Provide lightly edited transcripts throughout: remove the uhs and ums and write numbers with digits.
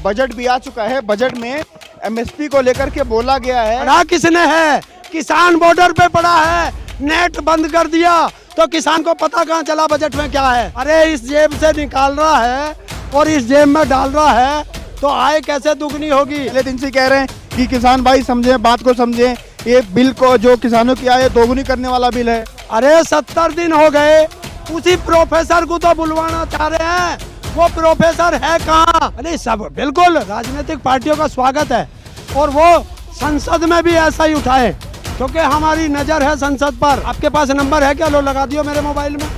Budget भी आ चुका है। बजट में एमएसपी को लेकर के बोला गया है। पढ़ा किसने है? किसान बॉर्डर पे पड़ा है, नेट बंद कर दिया तो किसान को पता कहाँ चला बजट में क्या है। अरे इस जेब से निकाल रहा है और इस जेब में डाल रहा है तो आय कैसे दुगनी होगी। पहले दिन से कह रहे हैं कि किसान भाई समझें, बात को समझें, ये बिल को जो किसानों की आय दोगुनी करने वाला बिल है। अरे 70 दिन हो गए, उसी प्रोफेसर को तो बुलवाना चाह रहे हैं, वो प्रोफेसर है कहाँ? अरे सब बिल्कुल राजनीतिक पार्टियों का स्वागत है और वो संसद में भी ऐसा ही उठाए क्योंकि हमारी नजर है संसद पर। आपके पास नंबर है क्या? लो लगा दियो मेरे मोबाइल में,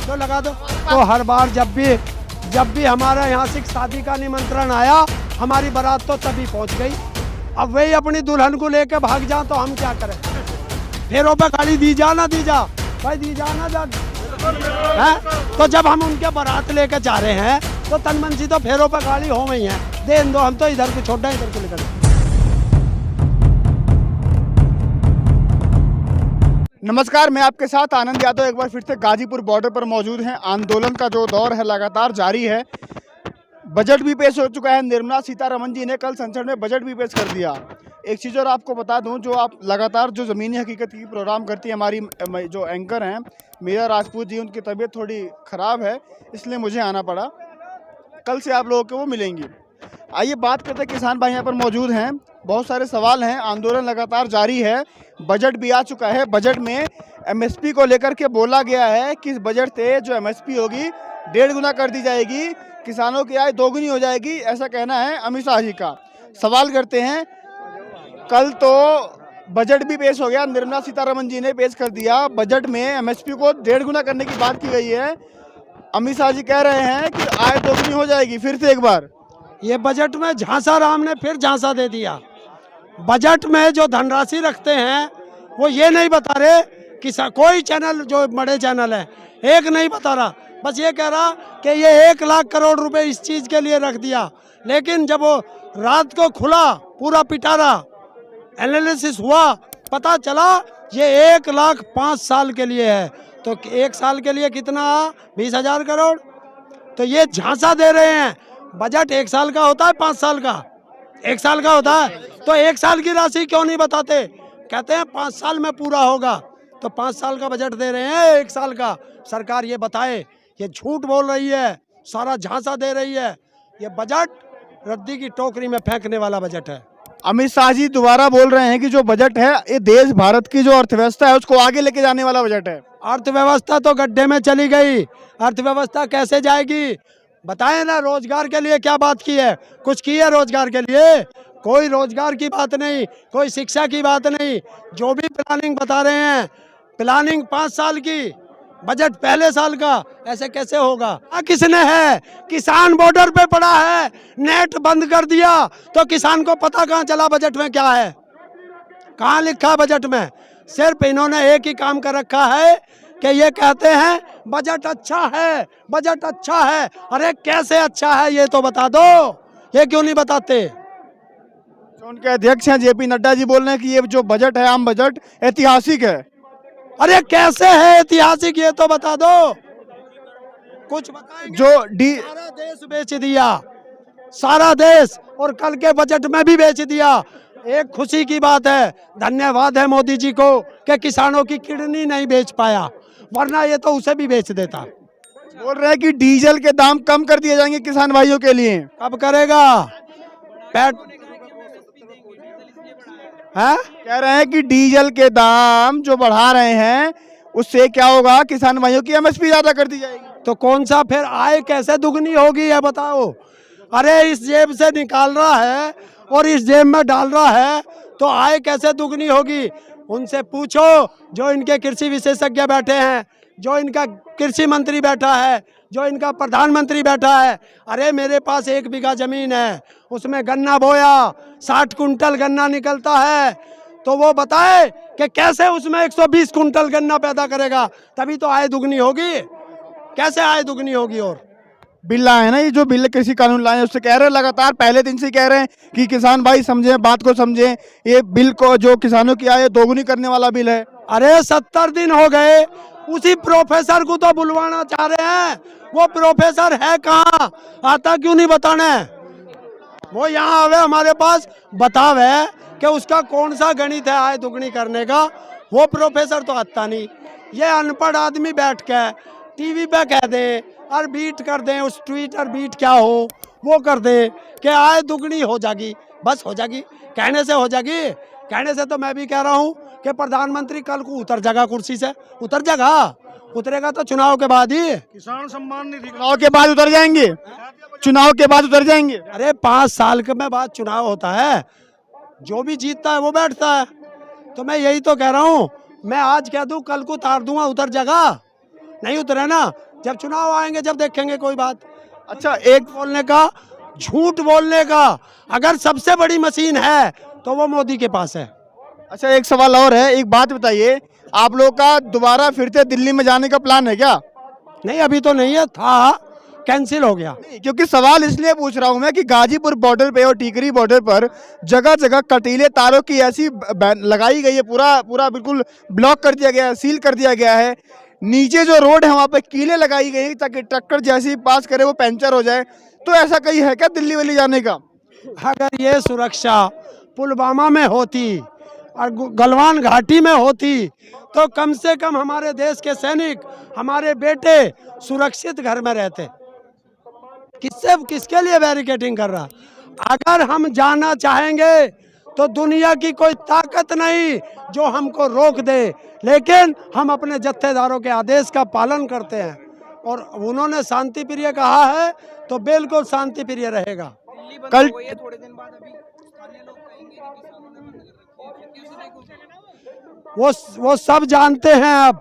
लो लगा दो। तो हर बार जब भी हमारे यहाँ से शादी का निमंत्रण आया, हमारी बारात तो तभी पहुँच गई। अब वही अपनी दुल्हन को लेके भाग जा तो हम क्या करें? फेरों पे गाड़ी दी जा ना दी जा, भाई दी जा ना जा है? तो जब हम उनके बारात लेके जा रहे हैं तो तनमनसी तो फेरों पे गाड़ी हो गई है, दे दो, हम तो इधर को छोड़ इधर को लेकर। नमस्कार, मैं आपके साथ आनंद यादव एक बार फिर से गाजीपुर बॉर्डर पर मौजूद हैं। आंदोलन का जो दौर है लगातार जारी है। बजट भी पेश हो चुका है। निर्मला सीतारमण जी ने कल संसद में बजट भी पेश कर दिया। एक चीज़ और आपको बता दूं, जो आप लगातार जो ज़मीनी हकीकत की प्रोग्राम करती है हमारी जो एंकर हैं मीरा राजपूत जी, उनकी तबीयत थोड़ी ख़राब है इसलिए मुझे आना पड़ा। कल से आप लोगों को वो मिलेंगी। आइए बात करते हैं, किसान भाई यहाँ पर मौजूद हैं, बहुत सारे सवाल हैं। आंदोलन लगातार जारी है। बजट भी आ चुका है। बजट में एमएसपी को लेकर के बोला गया है कि इस बजट से जो एमएसपी होगी 1.5 गुना कर दी जाएगी, किसानों की आय दोगुनी हो जाएगी, ऐसा कहना है अमित शाह जी का। सवाल करते हैं, कल तो बजट भी पेश हो गया, निर्मला सीतारमण जी ने पेश कर दिया। बजट में एमएसपी को 1.5 गुना करने की बात की गई है। अमित शाह जी कह रहे हैं कि आय दोगुनी हो जाएगी। फिर से एक बार ये बजट में झांसा राम ने फिर झांसा दे दिया। बजट में जो धनराशि रखते हैं वो ये नहीं बता रहे कि कोई चैनल जो बड़े चैनल है एक नहीं बता रहा, बस ये कह रहा कि ये 1 लाख करोड़ रुपए इस चीज़ के लिए रख दिया। लेकिन जब वो रात को खुला पूरा पिटारा एनालिसिस हुआ, पता चला ये 1 लाख 5 साल के लिए है। तो 1 साल के लिए कितना? 20,000 करोड़। तो ये झांसा दे रहे हैं। बजट 1 साल का होता है, 5 साल का? 1 साल का होता है। तो 1 साल की राशि क्यों नहीं बताते? कहते हैं 5 साल में पूरा होगा। तो 5 साल का बजट दे रहे हैं, 1 साल का सरकार ये बताए। ये झूठ बोल रही है, सारा झांसा दे रही है। ये बजट रद्दी की टोकरी में फेंकने वाला बजट है। अमित शाह जी दोबारा बोल रहे हैं कि जो बजट है ये देश भारत की जो अर्थव्यवस्था है उसको आगे लेके जाने वाला बजट है। अर्थव्यवस्था तो गड्ढे में चली गई। अर्थव्यवस्था कैसे जाएगी? बताए ना, रोजगार के लिए क्या बात की है? कुछ की है रोजगार के लिए? कोई रोजगार की बात नहीं, कोई शिक्षा की बात नहीं। जो भी प्लानिंग बता रहे हैं, प्लानिंग 5 साल की, बजट पहले साल का, ऐसे कैसे होगा? किसने है? किसान बॉर्डर पे पड़ा है, नेट बंद कर दिया तो किसान को पता कहाँ चला बजट में क्या है? कहाँ लिखा है बजट में? सिर्फ इन्होंने एक ही काम कर रखा है कि ये कहते हैं बजट अच्छा है, बजट अच्छा है। अरे कैसे अच्छा है ये तो बता दो, ये क्यों नहीं बताते? जो उनके अध्यक्ष हैं जेपी नड्डा जी बोल रहे हैं कि ये जो बजट है, आम बजट, ऐतिहासिक है। अरे कैसे है ऐतिहासिक ये तो बता दो, कुछ बताएंगे? सारा देश बेच दिया, सारा देश, और कल के बजट में भी बेच दिया। एक खुशी की बात है, धन्यवाद है मोदी जी को कि किसानों की किडनी नहीं बेच पाया, वरना ये तो उसे भी बेच देता। बोल रहे हैं कि डीजल के दाम कम कर दिए जाएंगे किसान भाइयों के लिए। कब करेगा? है? कह रहे हैं कि डीजल के दाम जो बढ़ा रहे हैं उससे क्या होगा, किसान भाइयों की एमएसपी ज्यादा कर दी जाएगी। तो कौन सा फिर आय कैसे दुगनी होगी ये बताओ? अरे इस जेब से निकाल रहा है और इस जेब में डाल रहा है तो आय कैसे दुगनी होगी? उनसे पूछो जो इनके कृषि विशेषज्ञ बैठे हैं, जो इनका कृषि मंत्री बैठा है, जो इनका प्रधानमंत्री बैठा है। अरे मेरे पास 1 बीघा जमीन है, उसमें गन्ना बोया, 60 कुंटल गन्ना निकलता है, तो वो बताए कि कैसे उसमें 120 कुंटल गन्ना पैदा करेगा, तभी तो आय दुगनी होगी। कैसे आय दुगनी होगी? और बिल लाए हैं ना, ये जो बिल कृषि कानून लाए हैं उससे कह रहे हैं, लगातार पहले दिन से कह रहे हैं कि किसान भाई समझें, बात को समझें, ये बिल को जो किसानों की आय दोगुनी करने वाला बिल है। अरे 70 दिन हो गए, उसी प्रोफेसर को तो बुलवाना चाह रहे हैं, वो प्रोफेसर है कहाँ? आता क्यों नहीं बताना? वो यहाँ आवे हमारे पास बतावे कि उसका कौन सा गणित है आय दुगनी करने का, वो प्रोफेसर तो आता नहीं। ये अनपढ़ आदमी बैठ के टीवी पे कह दें और बीट कर दें, उस ट्विटर बीट क्या हो वो कर दें कि आय दुगनी हो जाएगी, बस हो जाएगी, कहने से हो जाएगी। कहने से तो मैं भी कह रहा हूँ कि प्रधानमंत्री कल को उतर जाएगा कुर्सी से, उतर जाएगा, उतरेगा तो चुनाव के बाद ही। किसान सम्मान निधि चुनाव के बाद उतर जाएंगे, चुनाव के बाद उतर जाएंगे। अरे 5 साल के में बाद चुनाव होता है, जो भी जीतता है वो बैठता है। तो मैं यही तो कह रहा हूँ, मैं आज कह दूँ कल को उतार दूंगा, उतर जाएगा, नहीं उतरे ना, जब चुनाव आएंगे जब देखेंगे कोई बात। अच्छा, एक बोलने का, झूठ बोलने का अगर सबसे बड़ी मशीन है तो वो मोदी के पास है। अच्छा, एक सवाल और है, एक बात बताइए, आप लोग का दोबारा फिर से दिल्ली में जाने का प्लान है क्या? नहीं अभी तो नहीं है, था कैंसिल हो गया। नहीं, क्योंकि सवाल इसलिए पूछ रहा हूं मैं कि गाजीपुर बॉर्डर पे और टीकरी बॉर्डर पर जगह जगह कटीले तारों की ऐसी लगाई गई है, पूरा पूरा बिल्कुल ब्लॉक कर दिया गया है, सील कर दिया गया है। नीचे जो रोड है वहां पे कीलें लगाई गई हैं ताकि ट्रैक्टर जैसे ही पास करे वो पंचर हो जाए। तो ऐसा कहीं है क्या दिल्ली वाली जाने का? अगर ये सुरक्षा पुलवामा में होती और गलवान घाटी में होती तो कम से कम हमारे देश के सैनिक, हमारे बेटे सुरक्षित घर में रहते। किसके लिए बैरिकेडिंग कर रहा? अगर हम जाना चाहेंगे तो दुनिया की कोई ताकत नहीं जो हमको रोक दे, लेकिन हम अपने जत्थेदारों के आदेश का पालन करते हैं और उन्होंने शांति प्रिय कहा है तो बिल्कुल शांति प्रिय रहेगा। कल थोड़े दिन बाद अभी स्थानीय लोग कहेंगे कि किसानों ने बंद कर रखी है, फिर कैसे देखोगे? वो सब जानते हैं, अब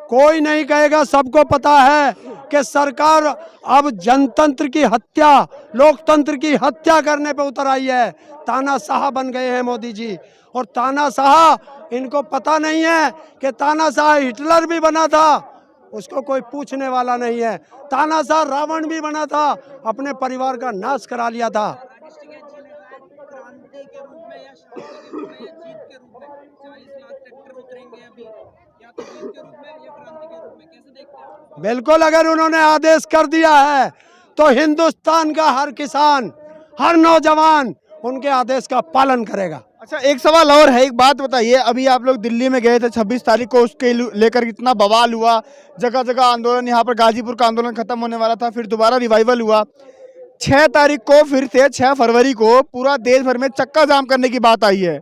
कोई नहीं कहेगा, सबको पता है कि सरकार अब जनतंत्र की हत्या, लोकतंत्र की हत्या करने पे उतर आई है। तानाशाह बन गए हैं मोदी जी, और तानाशाह इनको पता नहीं है कि तानाशाह हिटलर भी बना था, उसको कोई पूछने वाला नहीं है। तानाशाह रावण भी बना था, अपने परिवार का नाश करा लिया था। क्रांति के रूप में या शांति के रूप में या जीत के रूप में 40 लाख ट्रैक्टर उतरेंगे अभी, या तो जीत के रूप में या क्रांति के रूप में, कैसे देखते हैं? बिल्कुल, अगर उन्होंने आदेश कर दिया है तो हिंदुस्तान का हर किसान, हर नौजवान उनके आदेश का पालन करेगा। अच्छा, एक सवाल और है, एक बात बताइए, अभी आप लोग दिल्ली में गए थे 26 तारीख को, उसके लेकर कितना बवाल हुआ, जगह जगह आंदोलन, यहाँ पर गाजीपुर का आंदोलन खत्म होने वाला था, फिर दोबारा रिवाइवल हुआ। 6 तारीख को फिर से 6 फरवरी को पूरा देश भर में चक्का जाम करने की बात आई है।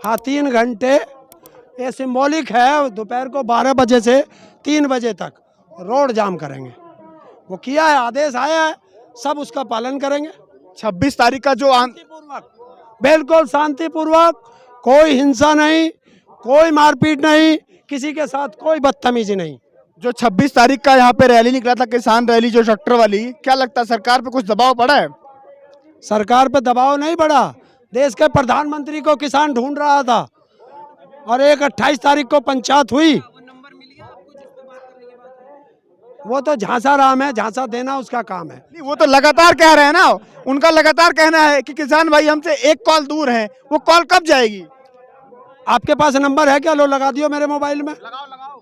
हाँ, 3 घंटे ये सिंबॉलिक है, दोपहर को 12 बजे से 3 बजे तक रोड जाम करेंगे। वो किया है, आदेश आया है, सब उसका पालन करेंगे। 26 तारीख का जो बिल्कुल शांतिपूर्वक, कोई हिंसा नहीं, कोई मारपीट नहीं, किसी के साथ कोई बदतमीजी नहीं। जो 26 तारीख का यहाँ पे रैली निकला था, किसान रैली जो ट्रैक्टर वाली, क्या लगता है सरकार पे कुछ दबाव पड़ा है? सरकार पे दबाव नहीं पड़ा, देश के प्रधानमंत्री को किसान ढूंढ रहा था और एक 28 तारीख को पंचायत हुई। वो नंबर मिल गया आपको जिस पे बात करने की बात है? वो तो झांसा राम है, झांसा देना उसका काम है। नहीं, वो तो लगातार कह रहे हैं ना, उनका लगातार कहना है कि किसान भाई हमसे एक कॉल दूर हैं। वो कॉल कब जाएगी? आपके पास नंबर है क्या? लो लगा दियो मेरे मोबाइल में,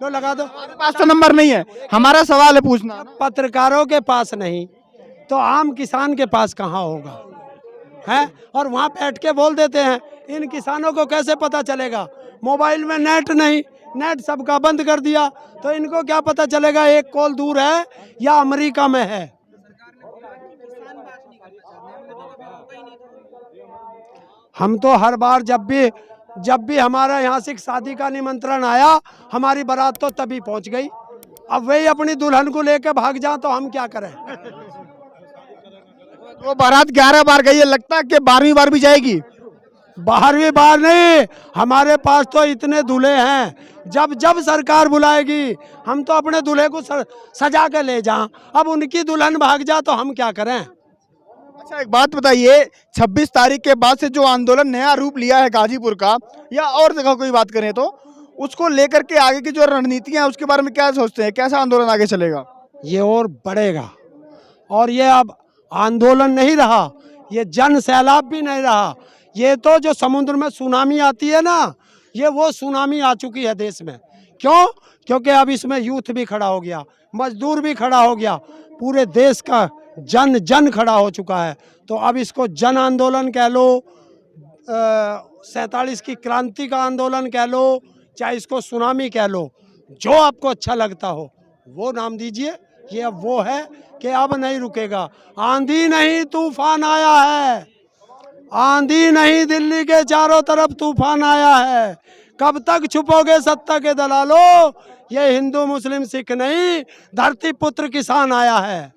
लो लगा दो। हमारे पास तो नंबर नहीं है, हमारा सवाल है पूछना। पत्रकारों के पास नहीं तो आम किसान के पास कहाँ होगा है? और वहाँ बैठ के बोल देते हैं, इन किसानों को कैसे पता चलेगा? मोबाइल में नेट नहीं, नेट सबका बंद कर दिया, तो इनको क्या पता चलेगा एक कॉल दूर है या अमेरिका में है? किसान बात नहीं करना चाहते, हमने तो कभी मौका ही नहीं था। हम तो हर बार जब भी हमारा यहाँ से शादी का निमंत्रण आया, हमारी बारात तो तभी पहुँच गई। अब वही अपनी दुल्हन को लेकर भाग जाए तो हम क्या करें? वो बारात 11 बार गई है, लगता है कि 12वीं बार भी जाएगी। 12वीं बार नहीं, हमारे पास तो इतने दूल्हे हैं, जब सरकार बुलाएगी हम तो अपने दूल्हे को सजा के ले जाएं। अब उनकी दुल्हन भाग जा तो हम क्या करें? अच्छा, एक बात बताइए, 26 तारीख के बाद से जो आंदोलन नया रूप लिया है गाजीपुर का, या और जगह कोई बात करें तो, उसको लेकर के आगे की जो रणनीतियां हैं उसके बारे में क्या सोचते हैं? कैसा आंदोलन आगे चलेगा? ये और बढ़ेगा, और ये अब आंदोलन नहीं रहा, ये जन सैलाब भी नहीं रहा। ये तो जो समुद्र में सुनामी आती है ना, ये वो सुनामी आ चुकी है देश में। क्यों? क्योंकि अब इसमें यूथ भी खड़ा हो गया, मजदूर भी खड़ा हो गया, पूरे देश का जन जन खड़ा हो चुका है। तो अब इसको जन आंदोलन कह लो, 47 की क्रांति का आंदोलन कह लो, चाहे इसको सुनामी कह लो, जो आपको अच्छा लगता हो वो नाम दीजिए। ये अब वो है कि अब नहीं रुकेगा। आंधी नहीं तूफान आया है, आंधी नहीं दिल्ली के चारों तरफ तूफान आया है। कब तक छुपोगे सत्ता के दलालों, ये हिंदू मुस्लिम सिख नहीं, धरती पुत्र किसान आया है।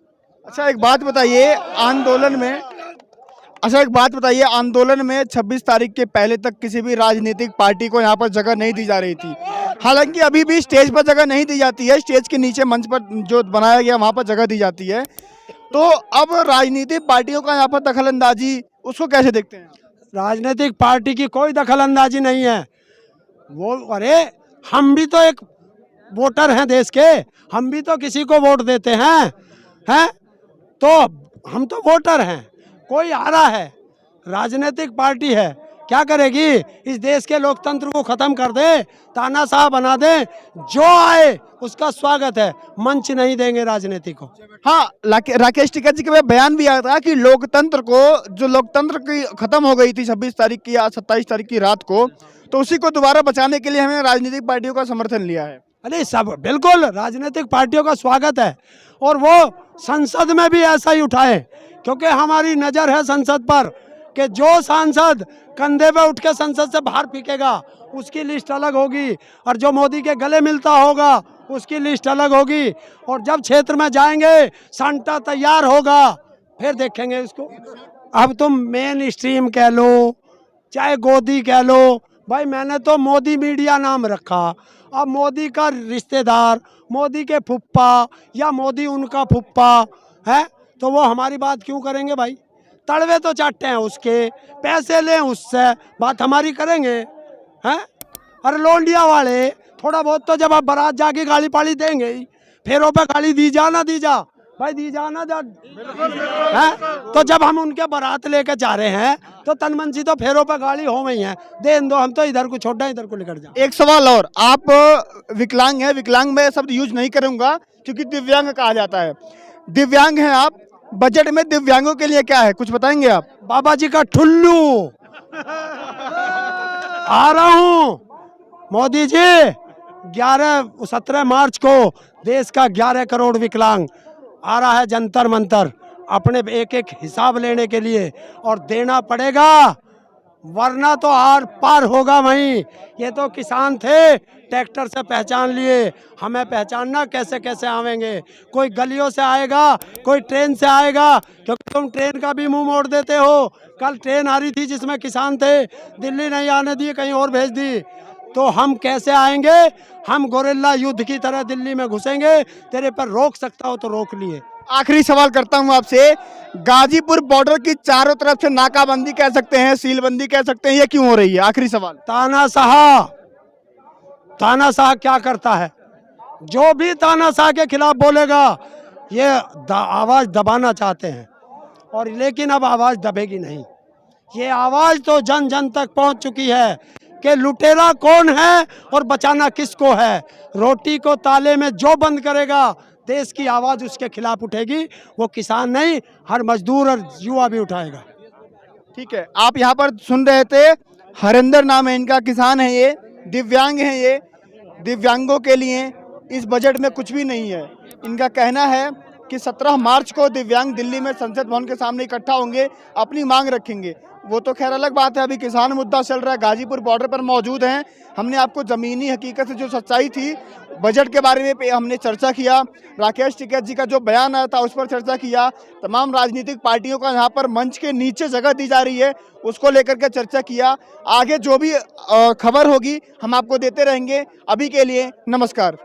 अच्छा एक बात बताइए, आंदोलन में 26 तारीख के पहले तक किसी भी राजनीतिक पार्टी को यहाँ पर जगह नहीं दी जा रही थी। हालांकि अभी भी स्टेज पर जगह नहीं दी जाती है, स्टेज के नीचे मंच पर जो बनाया गया वहाँ पर जगह दी जाती है। तो अब राजनीतिक पार्टियों का यहाँ पर दखलंदाजी, उसको कैसे देखते हैं? राजनीतिक पार्टी की कोई दखलंदाजी नहीं है। वो अरे हम भी तो एक वोटर हैं देश के, हम भी तो किसी को वोट देते हैं तो हम तो वोटर हैं। कोई आ रहा है, राजनीतिक पार्टी है, क्या करेगी? इस देश के लोकतंत्र को खत्म कर दे, तानाशाह बना दे, जो आए उसका स्वागत है, मंच नहीं देंगे राजनीति को। हाँ, राकेश टिकैत जी का बयान भी आया था कि लोकतंत्र की खत्म हो गई थी 26 तारीख की या 27 तारीख की रात को, तो उसी को दोबारा बचाने के लिए हमने राजनीतिक पार्टियों का समर्थन लिया है। अरे सब बिल्कुल राजनीतिक पार्टियों का स्वागत है, और वो संसद में भी ऐसा ही उठाए, क्योंकि हमारी नज़र है संसद पर कि जो सांसद कंधे पे उठ के संसद से बाहर फेंकेगा उसकी लिस्ट अलग होगी, और जो मोदी के गले मिलता होगा उसकी लिस्ट अलग होगी। और जब क्षेत्र में जाएंगे सांटा तैयार होगा, फिर देखेंगे इसको। अब तुम मेन स्ट्रीम कह लो चाहे गोदी कह लो, भाई मैंने तो मोदी मीडिया नाम रखा। अब मोदी का रिश्तेदार, मोदी के फुप्पा या मोदी उनका फुप्पा है, तो वो हमारी बात क्यों करेंगे भाई? तड़वे तो चाटते हैं उसके, पैसे लें उससे, बात हमारी करेंगे हैं? अरे लोंडिया वाले थोड़ा बहुत तो जब आप बारात जाके गाली पाली देंगे ही, फेरों पे गाली दी जा ना दी जा, भाई दी जा ना जा है। तो जब हम उनके बारात लेके जा रहे हैं तो तनमन सी तो फेरों पे गाली हो गई है, दे दो, हम तो इधर को छोड़ा इधर को लेकर जा। एक सवाल और, आप विकलांग हैं, विकलांग में शब्द यूज नहीं करूंगा क्योंकि दिव्यांग कहा जाता है। दिव्यांग हैं आप, बजट में दिव्यांगों के लिए क्या है, कुछ बताएंगे आप? बाबा जी का ठुल्लू आ रहा हूँ मोदी जी, 17 मार्च को देश का 11 करोड़ विकलांग आ रहा है जंतर मंतर अपने एक एक हिसाब लेने के लिए, और देना पड़ेगा वरना तो आर पार होगा वहीं। ये तो किसान थे, ट्रैक्टर से पहचान लिए, हमें पहचानना कैसे कैसे आवेंगे। कोई गलियों से आएगा, कोई ट्रेन से आएगा, क्योंकि तुम ट्रेन का भी मुंह मोड़ देते हो। कल ट्रेन आ रही थी जिसमें किसान थे, दिल्ली नहीं आने दी, कहीं और भेज दी, तो हम कैसे आएंगे? हम गोरिल्ला युद्ध की तरह दिल्ली में घुसेंगे, तेरे पर रोक सकता हो तो रोक लिए। आखिरी सवाल करता हूं आपसे, गाजीपुर बॉर्डर की चारों तरफ से नाकाबंदी कह सकते हैं, सीलबंदी कह सकते हैं, ये क्यों हो रही है? आखिरी सवाल। तानाशाह क्या करता है? जो भी तानाशाह के खिलाफ बोलेगा ये आवाज दबाना चाहते हैं, और लेकिन अब आवाज दबेगी नहीं। ये आवाज तो जन जन तक पहुंच चुकी है कि लुटेरा कौन है और बचाना किसको है। रोटी को ताले में जो बंद करेगा, देश की आवाज उसके खिलाफ उठेगी। वो किसान नहीं, हर मजदूर और युवा भी उठाएगा। ठीक है, आप यहाँ पर सुन रहे थे, हरिंदर नाम है इनका, किसान है ये, दिव्यांग हैं ये। दिव्यांगों के लिए इस बजट में कुछ भी नहीं है। इनका कहना है कि 17 मार्च को दिव्यांग दिल्ली में संसद भवन के सामने इकट्ठा होंगे, अपनी मांग रखेंगे। वो तो खैर अलग बात है, अभी किसान मुद्दा चल रहा है। गाजीपुर बॉर्डर पर मौजूद हैं, हमने आपको ज़मीनी हकीकत से जो सच्चाई थी बजट के बारे में हमने चर्चा किया। राकेश टिकैत जी का जो बयान आया था उस पर चर्चा किया। तमाम राजनीतिक पार्टियों का यहाँ पर मंच के नीचे जगह दी जा रही है, उसको लेकर के चर्चा किया। आगे जो भी खबर होगी हम आपको देते रहेंगे। अभी के लिए नमस्कार।